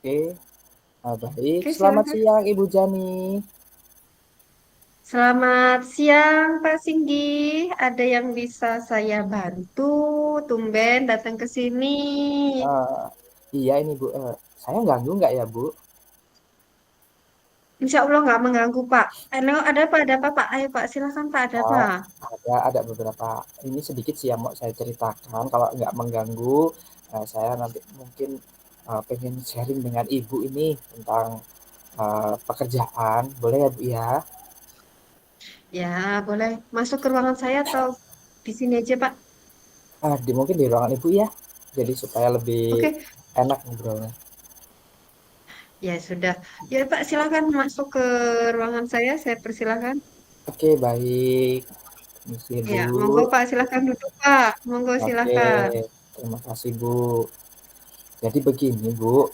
Oke, baik. Oke, Selamat silakan. siang, Ibu Jani. Selamat siang, Pak Singgi. Ada yang bisa saya bantu? Tumben datang ke sini. Eh, iya ini Bu, saya ganggu nggak ya Bu? Insya Allah nggak mengganggu, Pak. Halo, ada apa? Ada apa, Pak? Ayo, Pak. Silakan, Pak. Ada apa? Oh, ada beberapa. Ini sedikit sih yang mau saya ceritakan. Kalau nggak mengganggu, saya nanti mungkin pengen sharing dengan Ibu ini tentang pekerjaan. Boleh ya Bu ya? Ya, boleh masuk ke ruangan saya atau di sini aja, Pak? Mungkin di ruangan Ibu ya. Jadi supaya lebih Oke, enak ngobrolnya. ya sudah. Ya, Pak, silakan masuk ke ruangan saya. Saya persilahkan. Oke, baik. Misi Ya, monggo, Bu. Pak. Silakan duduk, Pak. Monggo, Oke, silakan. terima kasih Bu. Jadi begini Bu,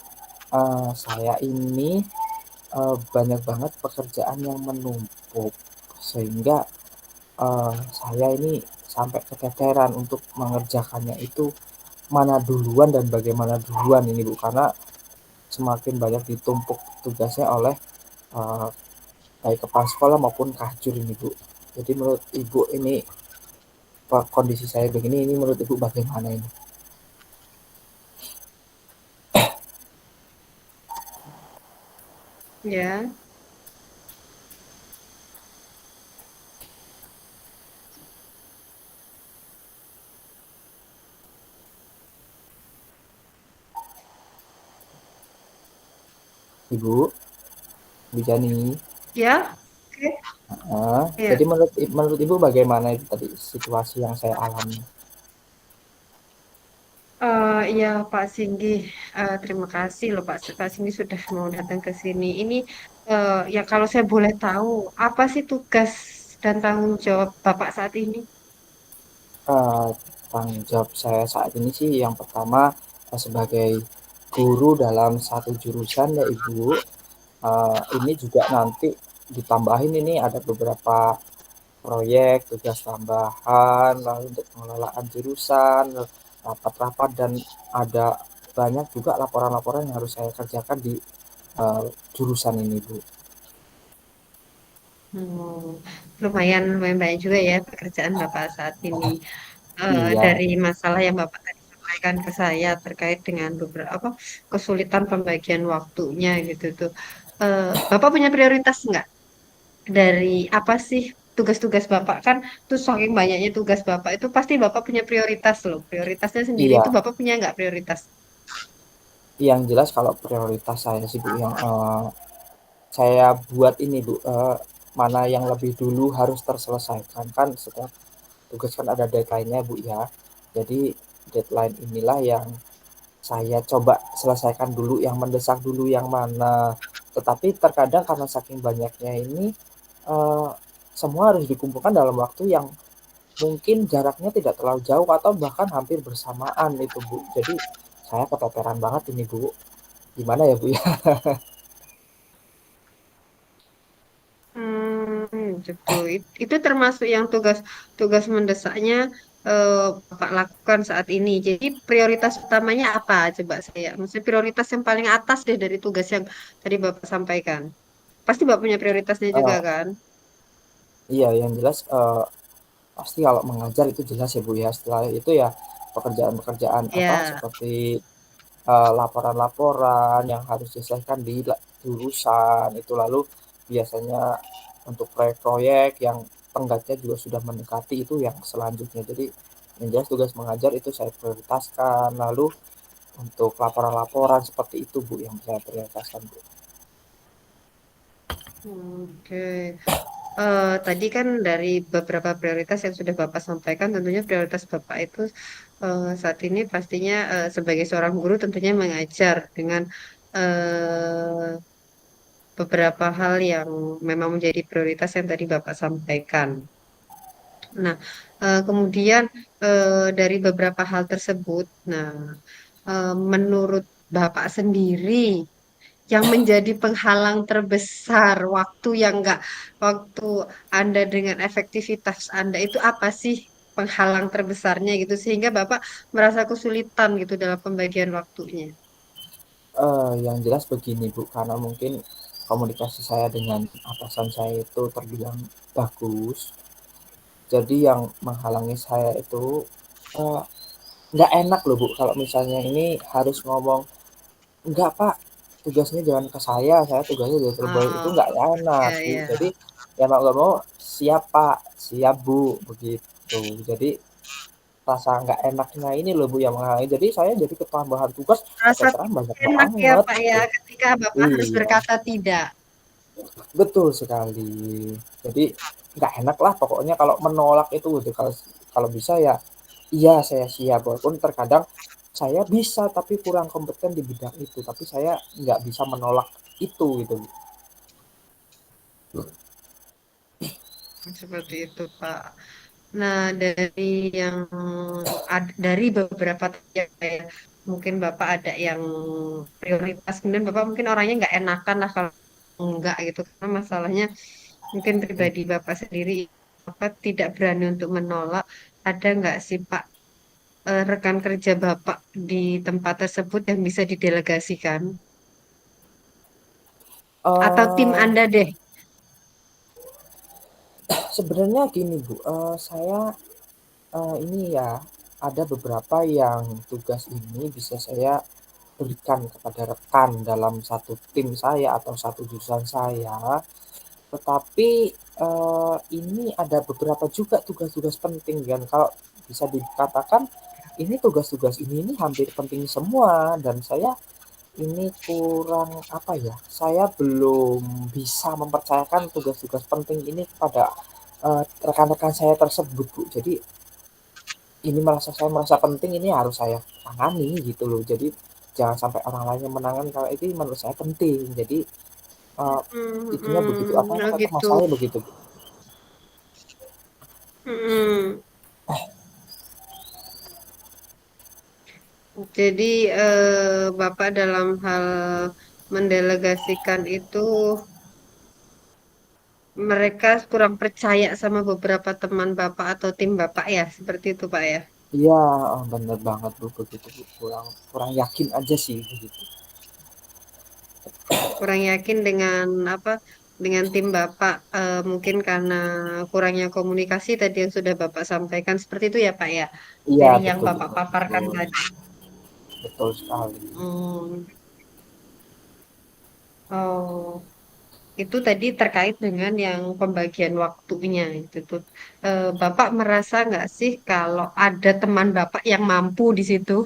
saya ini banyak banget pekerjaan yang menumpuk sehingga saya ini sampai keteteran untuk mengerjakannya itu mana duluan dan bagaimana duluan ini Bu, karena semakin banyak ditumpuk tugasnya oleh eh, baik kepala sekolah maupun kahjur ini Bu. Jadi menurut Ibu ini kondisi saya begini, ini menurut Ibu bagaimana ini? Ya. Ibu, Bu Jani. Ya. Oke. Jadi Ya. menurut menurut Ibu bagaimana itu tadi situasi yang saya alami? Iya Pak Singgi, terima kasih loh Pak Singgi sudah mau datang ke sini. Ini ya kalau saya boleh tahu, apa sih tugas dan tanggung jawab Bapak saat ini? Eee, Tanggung jawab saya saat ini sih yang pertama, sebagai guru dalam satu jurusan ya Ibu, ini juga nanti ditambahin ini ada beberapa proyek, tugas tambahan, lalu untuk pengelolaan jurusan, rapat-rapat dan ada banyak juga laporan-laporan yang harus saya kerjakan di, jurusan ini Bu. Hmm, lumayan banyak juga ya pekerjaan Bapak saat ini. Iya Dari masalah yang Bapak tadi sampaikan ke saya terkait dengan beberapa kesulitan pembagian waktunya gitu tuh. Bapak punya prioritas nggak? Dari apa sih tugas-tugas Bapak kan tuh saking banyaknya tugas Bapak itu pasti Bapak punya prioritas loh. Prioritasnya sendiri itu iya. Bapak punya nggak prioritas? Yang jelas kalau prioritas saya sih Bu yang, saya buat ini Bu, mana yang lebih dulu harus terselesaikan. Kan setiap tugas kan ada deadline-nya Bu ya. Jadi deadline inilah yang saya coba selesaikan dulu, yang mendesak dulu yang mana. Tetapi terkadang karena saking banyaknya ini, eee, semua harus dikumpulkan dalam waktu yang mungkin jaraknya tidak terlalu jauh atau bahkan hampir bersamaan itu Bu. Jadi saya keteteran banget ini Bu. Gimana ya Bu ya? Gitu. Itu termasuk yang tugas mendesaknya eh, Bapak lakukan saat ini. Jadi prioritas utamanya apa? Coba saya, maksudnya prioritas yang paling atas deh dari tugas yang tadi Bapak sampaikan. Pasti Bapak punya prioritasnya juga Eee, kan? iya yang jelas, pasti kalau mengajar itu jelas ya Bu ya. Setelah itu ya pekerjaan-pekerjaan apa, Ya. seperti, laporan-laporan yang harus diselesaikan di jurusan itu. Lalu biasanya untuk proyek-proyek yang tenggatnya juga sudah mendekati itu yang selanjutnya. Jadi yang jelas tugas mengajar itu saya prioritaskan. Lalu untuk laporan-laporan seperti itu Bu yang saya prioritaskan Bu. Oke. Tadi kan dari beberapa prioritas yang sudah Bapak sampaikan, tentunya prioritas Bapak itu saat ini pastinya sebagai seorang guru tentunya mengajar dengan eh, beberapa hal yang memang menjadi prioritas yang tadi Bapak sampaikan. Nah, kemudian dari beberapa hal tersebut, nah menurut Bapak sendiri yang menjadi penghalang terbesar waktu Anda dengan efektivitas Anda itu apa sih penghalang terbesarnya gitu sehingga Bapak merasa kesulitan gitu dalam pembagian waktunya. Yang jelas begini Bu, karena mungkin komunikasi saya dengan atasan saya itu terbilang bagus, jadi yang menghalangi saya itu, eee, nggak enak loh Bu, kalau misalnya ini harus ngomong, "Enggak Pak, tugasnya jangan ke saya tugasnya dari Surabaya." Itu nggak Oh, enak ya Bu. Jadi, ya. ya mau nggak mau, "Siap Pak, siap Bu," begitu. Jadi, rasa nggak enaknya ini loh Bu yang menghalangi. Jadi saya jadi ketambahan tugas, Rasa terus terang tidak banyak enak ya banget Pak ya gitu. ketika Bapak harus Iya. berkata tidak. Betul sekali. Jadi nggak enak lah pokoknya kalau menolak itu gitu. Kalau kalau bisa ya iya saya siap, walaupun terkadang saya bisa tapi kurang kompeten di bidang itu, tapi saya nggak bisa menolak itu gitu. Seperti itu Pak. Nah, dari yang dari beberapa ya, kayak mungkin Bapak ada yang prioritas, kemudian Bapak mungkin orangnya nggak enakan lah kalau enggak gitu, karena masalahnya mungkin Hmm. pribadi Bapak sendiri Bapak tidak berani untuk menolak. Ada nggak sih Pak rekan kerja Bapak di tempat tersebut yang bisa didelegasikan? Atau tim Eh, Anda deh? sebenarnya gini Bu, saya ini ya ada beberapa yang tugas ini bisa saya berikan kepada rekan dalam satu tim saya atau satu jurusan saya. Tetapi, ini ada beberapa juga tugas-tugas penting dan kalau bisa dikatakan ini tugas-tugas ini hampir penting semua dan saya ini kurang, apa ya, saya belum bisa mempercayakan tugas-tugas penting ini kepada, rekan-rekan saya tersebut, Bu. Jadi ini saya merasa penting ini harus saya tangani gitu loh. Jadi jangan sampai orang lain yang menangani kalau itu menurut saya penting. Jadi, eee, itunya begitu, apa Oh namanya, gitu. masalahnya begitu, Bu. Mm-mm. Jadi Bapak dalam hal mendelegasikan itu mereka kurang percaya sama beberapa teman Bapak atau tim Bapak ya, seperti itu Pak ya. Iya, bener banget Bu, begitu Bu, kurang kurang yakin aja sih begitu. Kurang yakin dengan apa? Dengan tim Bapak mungkin karena kurangnya komunikasi tadi yang sudah Bapak sampaikan seperti itu ya Pak ya. Iya, Dari yang betul Bapak betul paparkan betul, tadi. betul sekali. Hmm. Oh. Itu tadi terkait dengan yang pembagian waktunya itu tuh. Bapak merasa nggak sih kalau ada teman Bapak yang mampu di situ?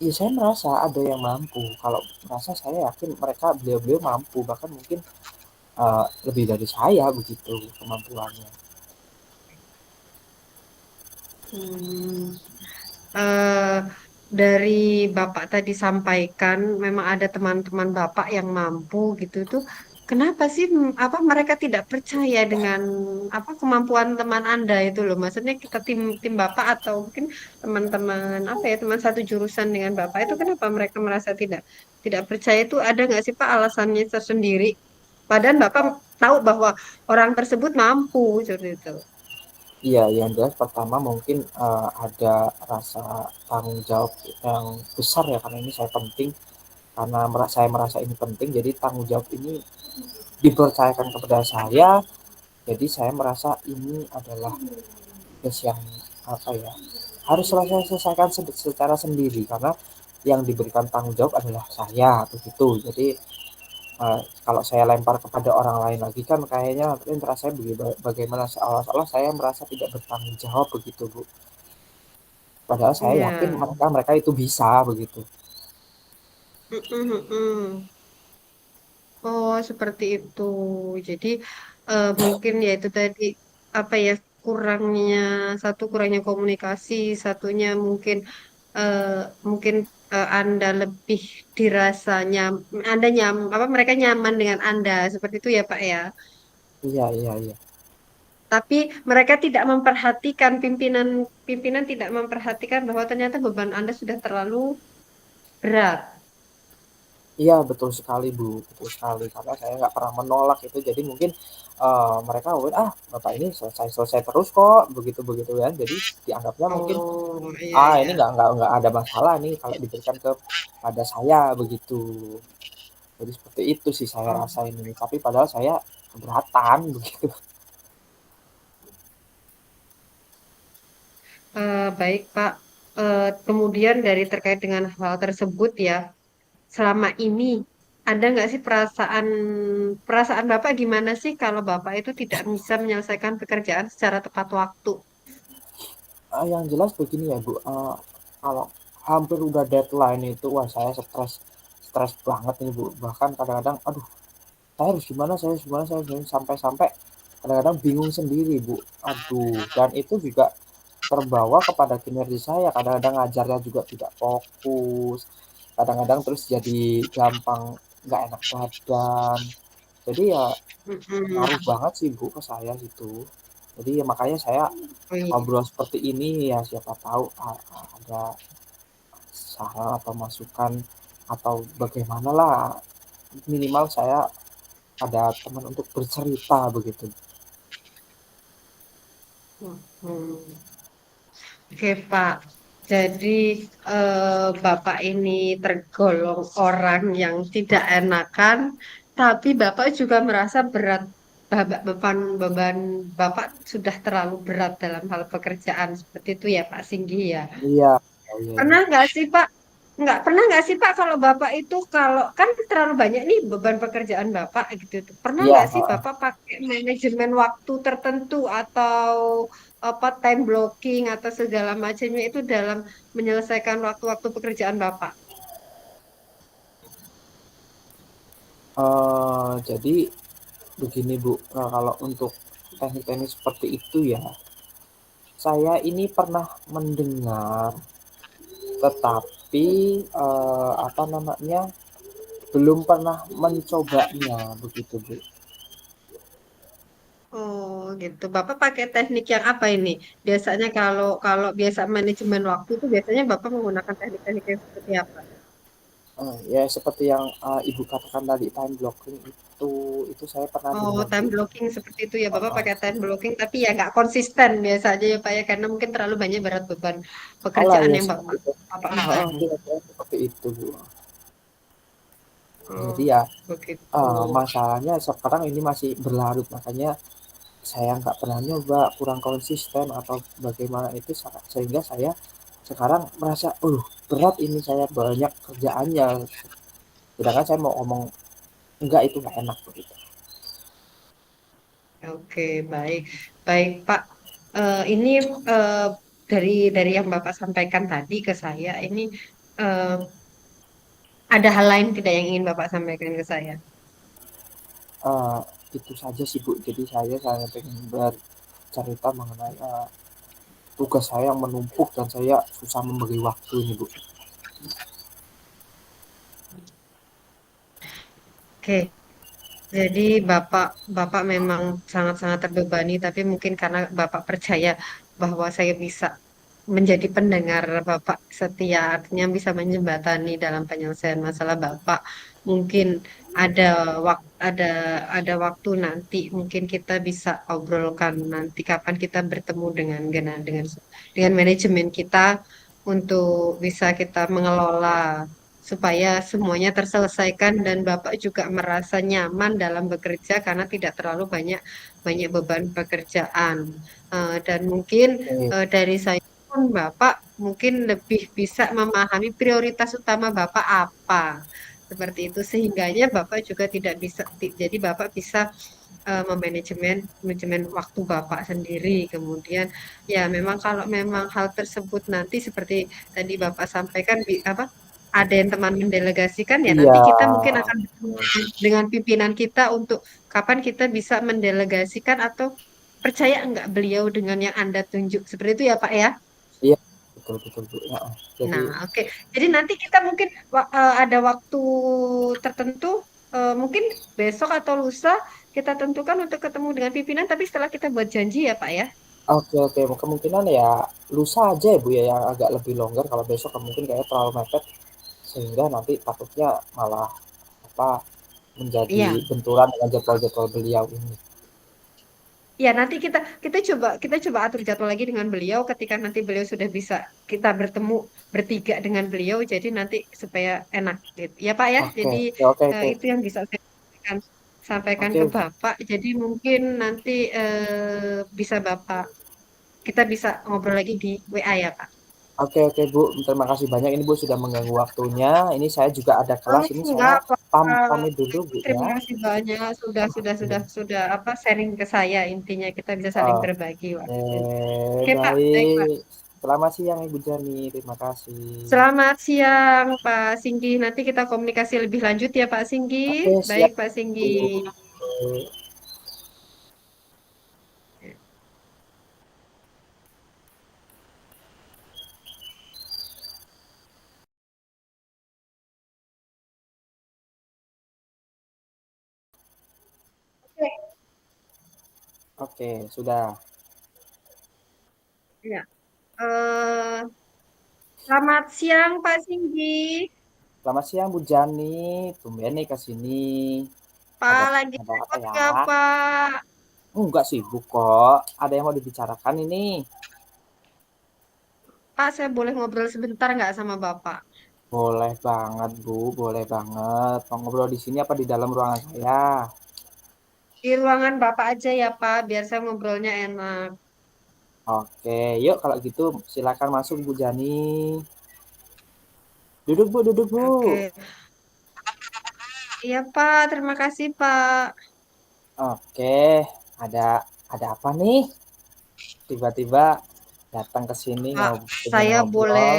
Iya, saya merasa ada yang mampu, kalau merasa saya yakin mereka beliau-beliau mampu, bahkan mungkin, lebih dari saya begitu kemampuannya. Hmm. eh, dari Bapak tadi sampaikan memang ada teman-teman Bapak yang mampu gitu tuh. Kenapa sih apa mereka tidak percaya dengan apa kemampuan teman Anda itu loh? Maksudnya kita tim tim Bapak atau mungkin teman-teman apa ya teman satu jurusan dengan Bapak itu kenapa mereka merasa tidak tidak percaya itu ada nggak sih Pak alasannya tersendiri? Padahal Bapak tahu bahwa orang tersebut mampu seperti itu. Iya, yang jelas pertama mungkin, ada rasa tanggung jawab yang besar ya, karena ini saya penting, karena saya merasa ini penting, jadi tanggung jawab ini dipercayakan kepada saya, jadi saya merasa ini adalah tugas yang, apa ya, harus saya selesaikan secara sendiri, karena yang diberikan tanggung jawab adalah saya, begitu. Jadi, kalau saya lempar kepada orang lain lagi kan kayaknya nanti rasanya bagaimana, seolah-olah saya merasa tidak bertanggung jawab begitu, Bu. Padahal saya yakin Iya. mereka itu bisa begitu. Mm-mm, mm-mm. Oh, seperti itu. Jadi mungkin ya itu tadi apa ya kurangnya satu kurangnya komunikasi, satunya mungkin eh, mungkin Anda lebih dirasanya Anda apa mereka nyaman dengan Anda seperti itu ya Pak ya. Iya iya iya. Tapi mereka tidak memperhatikan pimpinan pimpinan tidak memperhatikan bahwa ternyata beban Anda sudah terlalu berat. Iya betul sekali Bu, betul sekali karena saya nggak pernah menolak itu jadi mungkin, mereka mungkin, "Ah Bapak ini selesai-selesai terus kok," begitu-begitu kan jadi dianggapnya mungkin, Oh, iya "Ah ini iya. nggak ada masalah nih kalau diberikan kepada saya," begitu. Jadi seperti itu sih saya Oh, rasain ini, tapi padahal saya keberatan begitu. baik Pak. Kemudian dari terkait dengan hal tersebut ya, selama ini ada nggak sih perasaan perasaan Bapak gimana sih kalau Bapak itu tidak bisa menyelesaikan pekerjaan secara tepat waktu? Yang jelas begini ya Bu, kalau hampir udah deadline itu wah saya stres stres banget ini Bu, bahkan kadang-kadang aduh saya harus gimana sampai-sampai kadang-kadang bingung sendiri Bu, aduh dan itu juga terbawa kepada kinerja saya, kadang-kadang ngajarnya juga tidak fokus, kadang-kadang terus jadi gampang nggak enak badan, jadi ya ngaruh Mm-mm. banget sih Bu ke saya gitu. Jadi ya makanya saya Oh, iya. ngobrol seperti ini ya siapa tahu ada saran atau masukan atau bagaimanalah minimal saya ada teman untuk bercerita begitu. Hmm. Oke, Pak. Jadi, Bapak ini tergolong orang yang tidak enakan, tapi Bapak juga merasa berat. Beban Bapak sudah terlalu berat dalam hal pekerjaan. Seperti itu ya, Pak Singgi ya. Iya, oh iya Pernah Bu. nggak sih Pak? Nggak pernah nggak sih Pak kalau Bapak itu kalau kan terlalu banyak nih beban pekerjaan Bapak gitu tuh. Pernah Iya, nggak sih heeh. Bapak pakai manajemen waktu tertentu atau apa time blocking atau segala macamnya itu dalam menyelesaikan waktu-waktu pekerjaan Bapak? Jadi begini Bu, kalau untuk teknik-teknik seperti itu ya, saya ini pernah mendengar, tetapi, apa namanya, belum pernah mencobanya begitu Bu. Oh gitu. Bapak pakai teknik yang apa ini? Biasanya kalau kalau biasa manajemen waktu itu biasanya Bapak menggunakan teknik-teknik yang seperti apa? Ya seperti yang, Ibu katakan tadi time blocking itu saya pernah Oh, dengar time Bu. blocking seperti itu ya. Bapak Heeh. pakai time blocking, tapi ya nggak konsisten biasa aja ya Pak ya, karena mungkin terlalu banyak berat beban Olah pekerjaan ya yang seperti itu. Bapak Heeh, mengalami. kira-kira seperti itu Bu. Jadi Oh, ya, begitu. masalahnya sekarang ini masih berlarut, makanya saya nggak pernah nyoba, kurang konsisten atau bagaimana itu sehingga saya sekarang merasa, berat ini saya banyak kerjaannya. Sedangkan saya mau ngomong, enggak itu nggak enak begitu. Oke, baik, baik Pak. Ini eh, dari yang Bapak sampaikan tadi ke saya, ini eh, ada hal lain tidak yang ingin Bapak sampaikan ke saya? Eh, itu saja sih Bu. Jadi saya pengen bercerita mengenai tugas saya yang menumpuk dan saya susah memberi waktu ini Bu. Oke, jadi Bapak Bapak memang sangat-sangat terbebani, tapi mungkin karena Bapak percaya bahwa saya bisa menjadi pendengar Bapak setia, artinya bisa menjembatani dalam penyelesaian masalah Bapak. Mungkin ada ada waktu nanti, mungkin kita bisa obrolkan nanti kapan kita bertemu dengan manajemen kita untuk bisa kita mengelola supaya semuanya terselesaikan dan Bapak juga merasa nyaman dalam bekerja karena tidak terlalu banyak banyak beban pekerjaan. Dan mungkin Oke, dari saya pun Bapak mungkin lebih bisa memahami prioritas utama Bapak apa. Seperti itu sehingganya Bapak juga tidak bisa jadi Bapak bisa memanajemen manajemen waktu Bapak sendiri. Kemudian ya memang kalau memang hal tersebut nanti seperti tadi Bapak sampaikan apa ada yang teman mendelegasikan ya iya. nanti kita mungkin akan bertemu dengan pimpinan kita untuk kapan kita bisa mendelegasikan atau percaya enggak beliau dengan yang Anda tunjuk. Seperti itu ya Pak ya? Iya, betul betul Bu. Heeh. Jadi Nah, oke. Jadi nanti kita mungkin ada waktu tertentu, mungkin besok atau lusa kita tentukan untuk ketemu dengan pimpinan, tapi setelah kita buat janji ya Pak ya. oke oke, kemungkinan ya lusa aja ya Bu ya yang agak lebih longgar, kalau besok kan mungkin kayaknya terlalu mepet. sehingga nanti takutnya malah apa menjadi Iya. benturan dengan jadwal-jadwal beliau ini. Ya, nanti kita coba atur jadwal lagi dengan beliau ketika nanti beliau sudah bisa kita bertemu bertiga dengan beliau jadi nanti supaya enak gitu. Ya, Pak ya. Oke, Jadi oke, oke, itu yang bisa saya sampaikan ke oke, Bapak. Jadi mungkin nanti bisa Bapak kita bisa ngobrol lagi di WA ya, Pak. oke, oke Bu, terima kasih banyak ini Bu sudah mengganggu waktunya. Ini saya juga ada Oh, kelas, ini saya enggak, Pak. pamit dulu Bu Terima ya. kasih banyak sudah apa sharing ke saya intinya kita bisa saling Oke, berbagi waktu. Oke, Pak. Baik, Pak. baik. Selamat siang Ibu Jani, terima kasih. Selamat siang, Pak Singgi. Nanti kita komunikasi lebih lanjut ya, Pak Singgi. Oke, Baik, siap Pak Singgi. Bu. Oke. Oke, sudah. Ya. Eh, Selamat siang, Pak Singgi. Selamat siang Bu Jani, tumben nih ke sini. Pak Ada lagi ada apa repot ya? nggak, Pak? Enggak sibuk kok. Ada yang mau dibicarakan ini. Pak, saya boleh ngobrol sebentar nggak sama Bapak? Boleh banget Bu, boleh banget. Mau ngobrol di sini apa di dalam ruangan saya? Di ruangan Bapak aja ya, Pak, biar saya ngobrolnya enak. Oke, yuk kalau gitu silakan masuk Bu Jani. Duduk Bu, duduk Bu. Oke. Iya, Pak. Terima kasih, Pak. Oke, ada ada apa nih? Tiba-tiba datang ke sini Pak, pengen saya boleh ngobrol.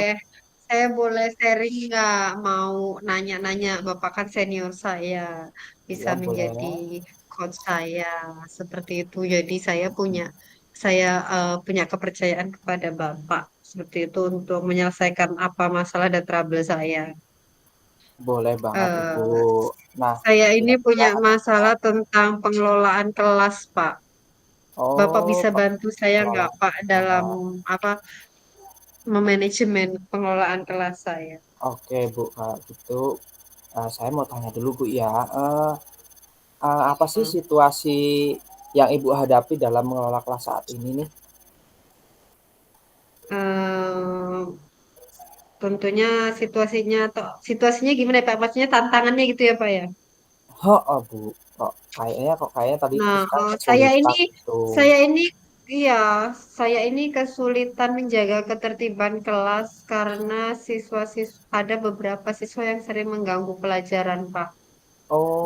saya boleh sharing nggak? Mau nanya-nanya, Bapak kan senior saya, bisa Ya menjadi boleh. coach saya seperti itu. Jadi saya punya kepercayaan kepada Bapak seperti itu untuk menyelesaikan apa masalah dan trouble saya. Boleh banget Ibu. Eh, Nah, saya ini kira-kira punya ada apa? masalah tentang pengelolaan kelas, Pak. Bapak Oh, bisa bantu saya nggak, pengelolaan. Pak, dalam Oh, apa memanajemen pengelolaan kelas saya? oke Bu, kalau gitu saya mau tanya dulu Bu ya. Apa sih situasi yang Ibu hadapi dalam mengelola kelas saat ini nih? eh Tentunya situasinya gimana ya Pak? Maksudnya tantangannya gitu ya Pak ya. Oh Bu, kok kayaknya tadi Nah, sekarang saya ini kesulitan gitu. saya ini iya saya ini kesulitan menjaga ketertiban kelas karena ada beberapa siswa yang sering mengganggu pelajaran Pak.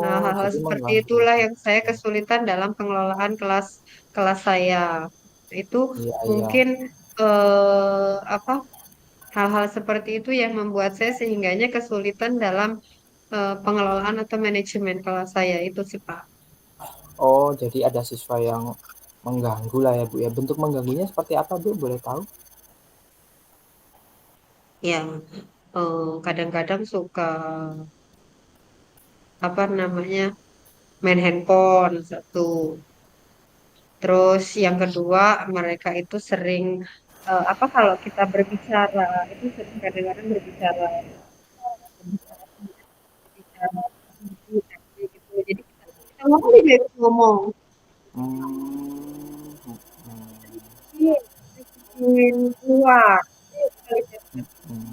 Nah, Oh, hal-hal jadi seperti mengganggu. itulah yang saya kesulitan dalam pengelolaan kelas kelas saya. Itu Iya, iya. mungkin apa hal-hal seperti itu yang membuat saya sehingganya kesulitan dalam pengelolaan atau manajemen kelas saya itu sih Pak. Oh, jadi ada siswa yang mengganggu lah ya Bu ya. Bentuk mengganggunya seperti apa Bu? Boleh tahu? Yang kadang-kadang suka apa namanya main handphone satu. Terus yang kedua mereka itu sering apa kalau kita berbicara itu sering kadang-kadang berbicara berbicara gitu. Jadi kita ngomong dia ikut ngomong. Hmm, Iya, ingin keluar. hmm.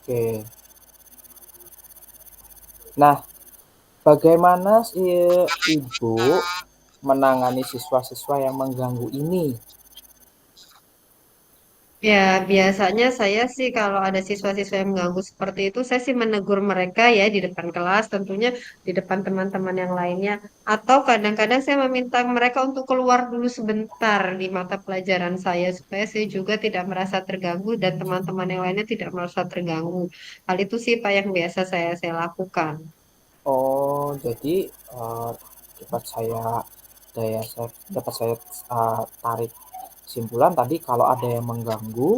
Oke. Nah, bagaimana sih Ibu menangani siswa-siswa yang mengganggu ini? Ya, biasanya saya sih kalau ada siswa-siswa yang mengganggu seperti itu, saya sih menegur mereka ya di depan kelas, tentunya di depan teman-teman yang lainnya. Atau kadang-kadang saya meminta mereka untuk keluar dulu sebentar di mata pelajaran saya, supaya saya juga tidak merasa terganggu dan teman-teman yang lainnya tidak merasa terganggu. Hal itu sih Pak yang biasa saya lakukan. Oh, jadi eh, dapat saya tarik kesimpulan tadi kalau ada yang mengganggu,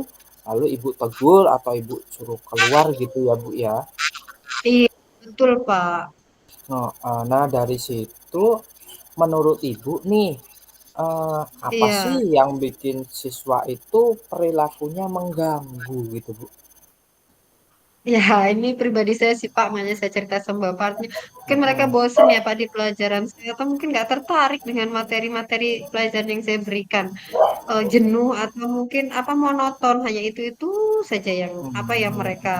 lalu Ibu tegur atau Ibu suruh keluar gitu ya Bu ya. Iya, betul Pak. Nah, dari situ menurut Ibu nih, apa sih Iya. yang bikin siswa itu perilakunya mengganggu gitu, Bu? Ya, ini pribadi saya sih Pak, makanya saya cerita sama Bapaknya. Mungkin mereka Mhm, bosen ya Pak di pelajaran saya, atau mungkin nggak tertarik dengan materi-materi pelajaran yang saya berikan. Jenuh atau mungkin apa monoton, hanya itu-itu saja yang apa yang mereka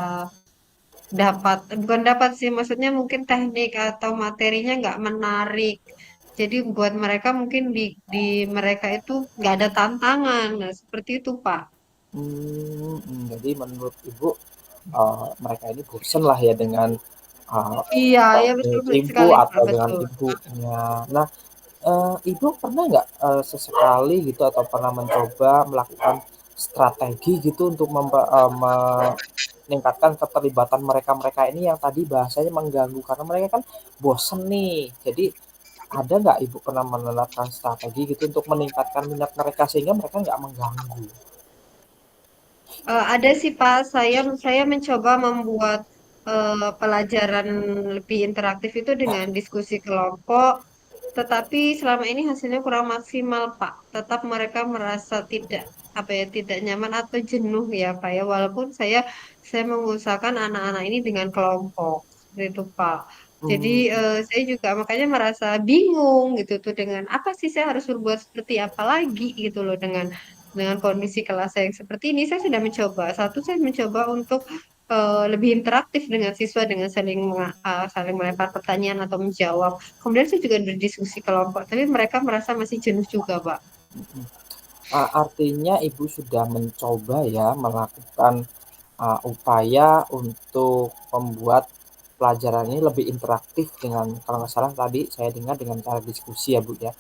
mmm, dapat. Bukan dapat sih, maksudnya mungkin teknik atau materinya nggak menarik. Jadi buat mereka mungkin di mereka itu nggak ada tantangan. Nah, seperti itu Pak. jadi menurut Ibu, mereka ini bosen lah ya dengan, Iya, ya betul teknik Ibu sekali Pak, atau dengan betul. ibunya. Nah, Ibu pernah nggak, sesekali gitu atau pernah mencoba melakukan strategi gitu untuk meningkatkan keterlibatan mereka-mereka ini yang tadi bahasanya mengganggu karena mereka kan bosen nih. Jadi ada nggak Ibu pernah menerapkan strategi gitu untuk meningkatkan minat mereka sehingga mereka nggak mengganggu? Ada sih Pak, saya mencoba membuat pelajaran lebih interaktif itu dengan diskusi kelompok, tetapi selama ini hasilnya kurang maksimal Pak. Tetap mereka merasa tidak apa ya tidak nyaman atau jenuh ya Pak ya. Walaupun saya mengusahakan anak-anak ini dengan kelompok seperti itu Pak. Jadi Mmm, saya juga makanya merasa bingung gitu tuh dengan apa sih saya harus berbuat seperti apa lagi gitu loh dengan kondisi kelas saya yang seperti ini, saya sudah mencoba. Satu, saya mencoba untuk lebih interaktif dengan siswa dengan saling melempar pertanyaan atau menjawab. Kemudian saya juga berdiskusi kelompok, tapi mereka merasa masih jenuh juga, Pak. artinya Ibu sudah mencoba ya melakukan, upaya untuk membuat pelajaran ini lebih interaktif dengan kalau nggak salah tadi saya dengar dengan cara diskusi ya, Bu, ya.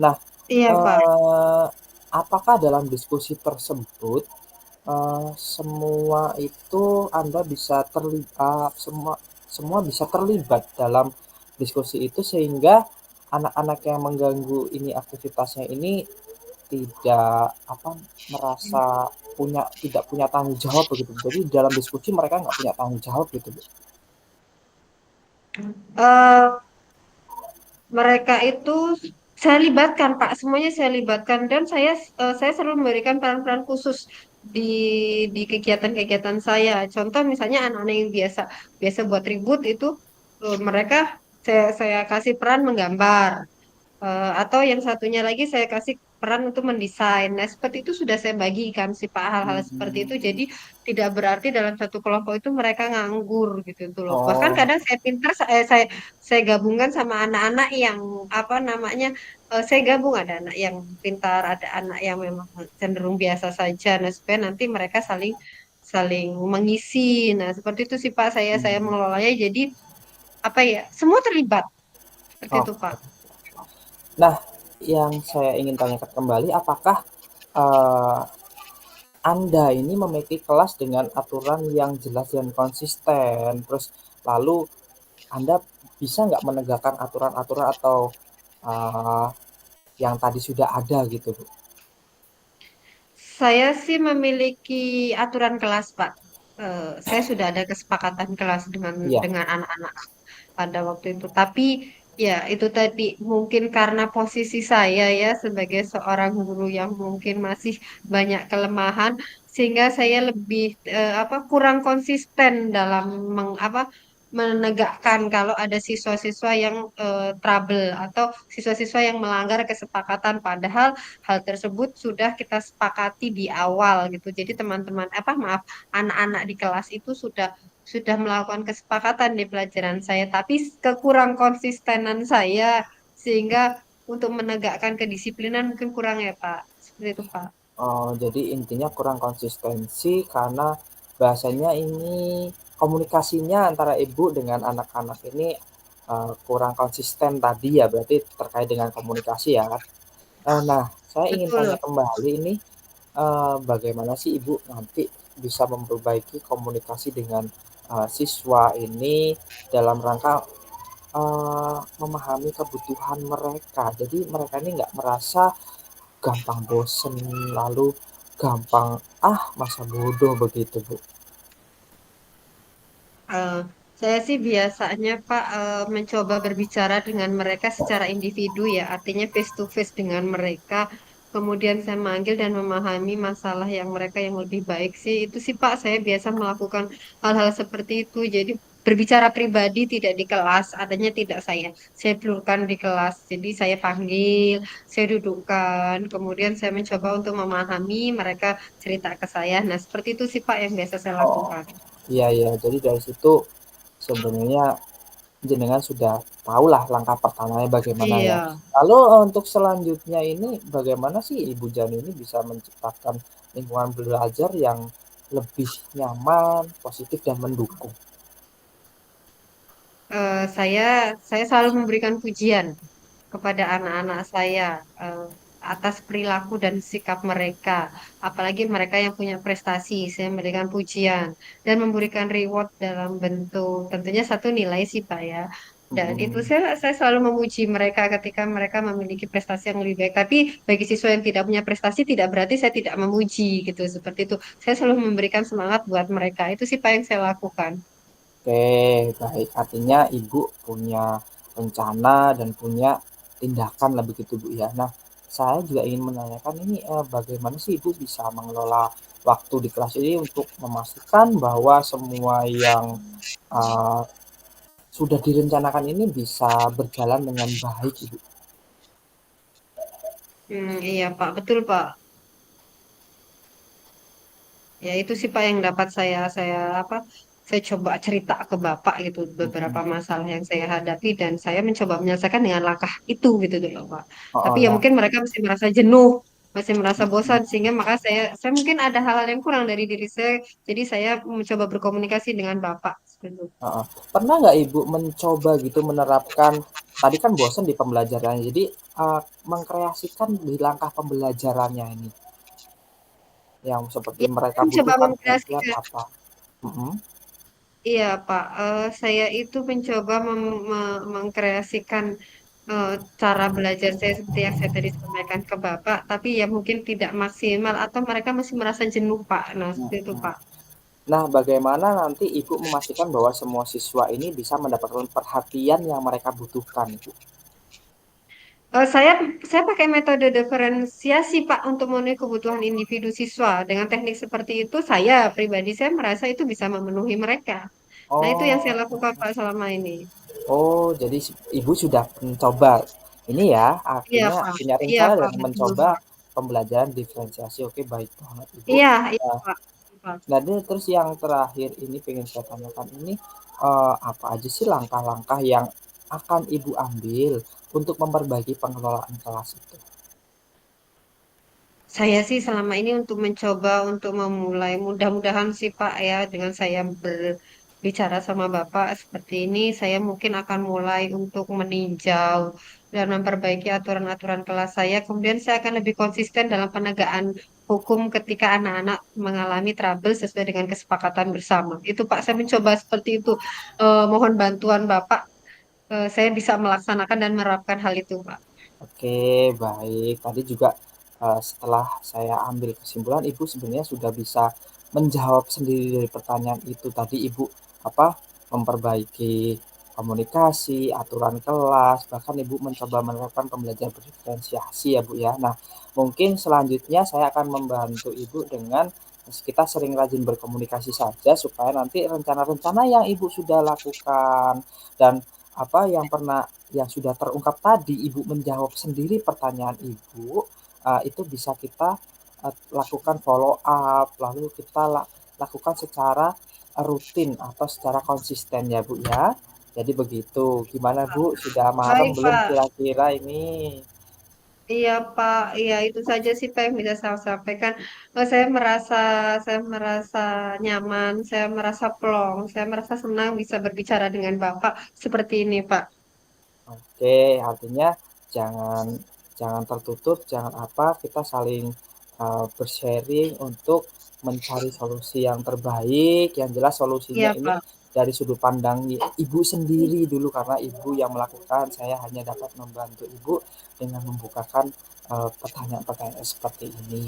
Nah, Iya, Pak. eee, apakah dalam diskusi tersebut, semua itu Anda bisa semua semua bisa terlibat dalam diskusi itu sehingga anak-anak yang mengganggu ini aktivitasnya ini tidak apa, merasa tidak punya tanggung jawab begitu. Jadi dalam diskusi mereka nggak punya tanggung jawab gitu, Bu. Eh, Mereka itu saya libatkan, Pak. Semuanya saya libatkan dan saya selalu memberikan peran-peran khusus di di kegiatan-kegiatan saya. Contoh misalnya anak-anak yang biasa biasa buat ribut itu mereka saya kasih peran menggambar. Atau yang satunya lagi saya kasih peran untuk mendesain. Nah, seperti itu sudah saya bagikan sih Pak hal-hal seperti itu. Mmm, Jadi tidak berarti dalam satu kelompok itu mereka nganggur gitu tuh loh. Bahkan oh, kadang saya pintar saya gabungkan sama anak-anak yang apa namanya saya gabung ada anak yang pintar, ada anak yang memang cenderung biasa saja. Nah, supaya nanti mereka saling saling mengisi. Nah, seperti itu sih Pak saya mmm, mengelolanya. Jadi apa ya semua terlibat seperti itu Pak. oke. Nah, yang saya ingin tanyakan kembali apakah, eee, Anda ini memiliki kelas dengan aturan yang jelas dan konsisten, terus lalu Anda bisa nggak menegakkan aturan-aturan atau, eee, yang tadi sudah ada gitu, Bu? Saya sih memiliki aturan kelas, Pak. Saya sudah ada kesepakatan kelas Iya. dengan anak-anak pada waktu itu. Tapi ya itu tadi mungkin karena posisi saya ya sebagai seorang guru yang mungkin masih banyak kelemahan, sehingga saya lebih apa kurang konsisten dalam menegakkan kalau ada siswa-siswa yang trouble atau siswa-siswa yang melanggar kesepakatan. Padahal hal tersebut sudah kita sepakati di awal gitu. Jadi teman-teman maaf anak-anak di kelas itu sudah melakukan kesepakatan di pelajaran saya, tapi kekurang konsistenan saya sehingga untuk menegakkan kedisiplinan mungkin kurang ya Pak. Seperti itu Pak. Oh, jadi intinya kurang konsistensi karena bahasanya ini komunikasinya antara ibu dengan anak-anak ini kurang konsisten tadi ya, berarti terkait dengan komunikasi ya kan? Nah, saya ingin tanya Betul. kembali ini, bagaimana sih ibu nanti bisa memperbaiki komunikasi dengan siswa ini dalam rangka memahami kebutuhan mereka. Jadi mereka ini nggak merasa gampang bosen, lalu gampang, "Ah, masa bodoh," begitu, Bu. Saya sih biasanya Pak mencoba berbicara dengan mereka secara individu ya, artinya face to face dengan mereka. Kemudian saya manggil dan memahami masalah yang mereka yang lebih baik sih. Itu sih Pak, saya biasa melakukan hal-hal seperti itu. Jadi berbicara pribadi tidak di kelas, adanya tidak saya pelurkan di kelas. Jadi saya panggil, saya dudukkan, kemudian saya mencoba untuk memahami mereka cerita ke saya. Nah, seperti itu sih Pak yang biasa saya Oh, lakukan. iya iya. Jadi dari situ sebenarnya jenengan sudah tahulah langkah pertamanya bagaimana ya. Iya. Lalu untuk selanjutnya ini bagaimana sih Ibu Jani ini bisa menciptakan lingkungan belajar yang lebih nyaman, positif dan mendukung? Saya selalu memberikan pujian kepada anak-anak saya eh, atas perilaku dan sikap mereka, apalagi mereka yang punya prestasi. Saya memberikan pujian dan memberikan reward dalam bentuk tentunya satu nilai sih Pak ya. Dan itu Mhm. saya selalu memuji mereka ketika mereka memiliki prestasi yang lebih baik. Tapi bagi siswa yang tidak punya prestasi tidak berarti saya tidak memuji gitu. Seperti itu. Saya selalu memberikan semangat buat mereka. Itu sih Pak yang saya lakukan. Oke, baik. Artinya Ibu punya rencana dan punya tindakan lah begitu Bu ya. Nah, saya juga ingin menanyakan ini bagaimana sih Ibu bisa mengelola waktu di kelas ini untuk memastikan bahwa semua yang eh, sudah direncanakan ini bisa berjalan dengan baik Ibu? Iya Pak, betul Pak. Ya itu sih Pak yang dapat saya apa saya coba cerita ke Bapak gitu beberapa Mhm. masalah yang saya hadapi dan saya mencoba menyelesaikan dengan langkah itu gitu loh Pak. Tapi Oh, ya nah, mungkin mereka masih merasa jenuh, masih merasa bosan mhm. sehingga maka saya mungkin ada hal-hal yang kurang dari diri saya. Jadi saya mencoba berkomunikasi dengan Bapak. Gitu. Heeh. Pernah nggak Ibu mencoba gitu menerapkan, tadi kan bosan di pembelajarannya, jadi mengkreasikan di langkah pembelajarannya ini, yang seperti Ya, saya mereka mencoba butuhkan bantuan memkreasikan. apa? Mhm. Iya Pak, saya itu mencoba mengkreasikan eh, cara belajar saya seperti yang saya tadi sampaikan ke Bapak, tapi ya mungkin tidak maksimal atau mereka masih merasa jenuh, Pak. Nah, seperti itu, Mhm. Pak. Nah, bagaimana nanti Ibu memastikan bahwa semua siswa ini bisa mendapatkan perhatian yang mereka butuhkan, Ibu? Eh, saya saya pakai metode diferensiasi, Pak, untuk memenuhi kebutuhan individu siswa. Dengan teknik seperti itu, saya pribadi saya merasa itu bisa memenuhi mereka. Nah, itu yang saya Oh, lakukan, Pak, selama ini. oh, jadi Ibu sudah mencoba ini ya, Iya, akhirnya Pak. punya Iya, rencana Pak, dan betul, mencoba Pak. pembelajaran diferensiasi. Oke, baik banget, Ibu. Iya, iya, Nah, Pak. Pak. nah, terus yang terakhir ini pengen saya tanyakan ini, apa aja sih langkah-langkah yang akan Ibu ambil untuk memperbaiki pengelolaan kelas itu? Saya sih selama ini untuk mencoba untuk memulai, mudah-mudahan sih Pak ya, dengan saya berbicara sama Bapak seperti ini, saya mungkin akan mulai untuk meninjau dan memperbaiki aturan-aturan kelas saya. Kemudian saya akan lebih konsisten dalam penegakan hukum ketika anak-anak mengalami trouble sesuai dengan kesepakatan bersama. Itu Pak, saya mencoba seperti itu. Mohon bantuan Bapak, saya bisa melaksanakan dan menerapkan hal itu Pak. Oke, baik. Tadi juga, setelah saya ambil kesimpulan Ibu sebenarnya sudah bisa menjawab sendiri dari pertanyaan itu tadi Ibu, apa, memperbaiki komunikasi, aturan kelas, bahkan Ibu mencoba menerapkan pembelajaran berdiferensiasi ya, Bu, ya. Nah, mungkin selanjutnya saya akan membantu Ibu dengan kita sering rajin berkomunikasi saja supaya nanti rencana-rencana yang Ibu sudah lakukan dan apa yang pernah yang sudah terungkap tadi, Ibu menjawab sendiri pertanyaan Ibu, itu bisa kita, lakukan follow up, lalu kita lakukan secara, rutin atau secara konsisten ya, Bu, ya. Jadi begitu. Gimana, Bu, sudah marem Baik belum Pak. kira-kira ini? Iya Pak, iya itu saja sih Pak yang bisa saya sampaikan. Saya merasa nyaman, saya merasa plong, saya merasa senang bisa berbicara dengan Bapak seperti ini Pak. Oke, artinya jangan jangan tertutup, jangan apa, kita saling bersharing untuk mencari solusi yang terbaik. Yang jelas solusinya Iya ini Pak. dari sudut pandang ibu sendiri dulu karena ibu yang melakukan. Saya hanya dapat membantu ibu dengan membukakan pertanyaan-pertanyaan seperti ini.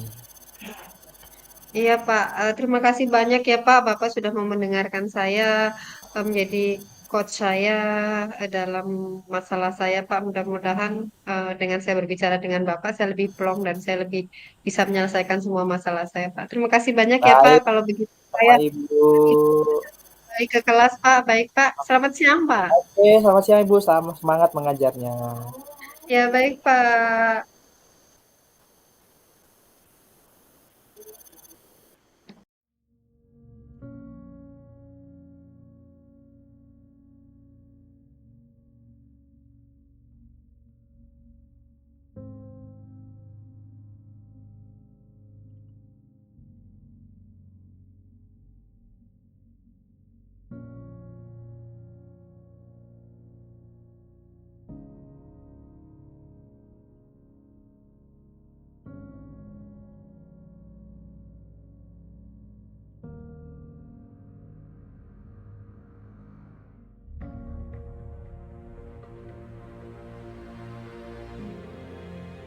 Iya Pak, terima kasih banyak ya Pak, Bapak sudah mau mendengarkan saya. menjadi coach saya dalam masalah saya, Pak. Mudah-mudahan dengan saya berbicara dengan Bapak, saya lebih plong dan saya lebih bisa menyelesaikan semua masalah saya, Pak. Terima kasih banyak ya, Pak. Baik Kalau begitu sama saya Ibu. baik ke kelas, Pak. Baik, Pak. Selamat siang, Pak. Oke, selamat siang Ibu, selamat semangat mengajarnya. Ya, baik, Pak.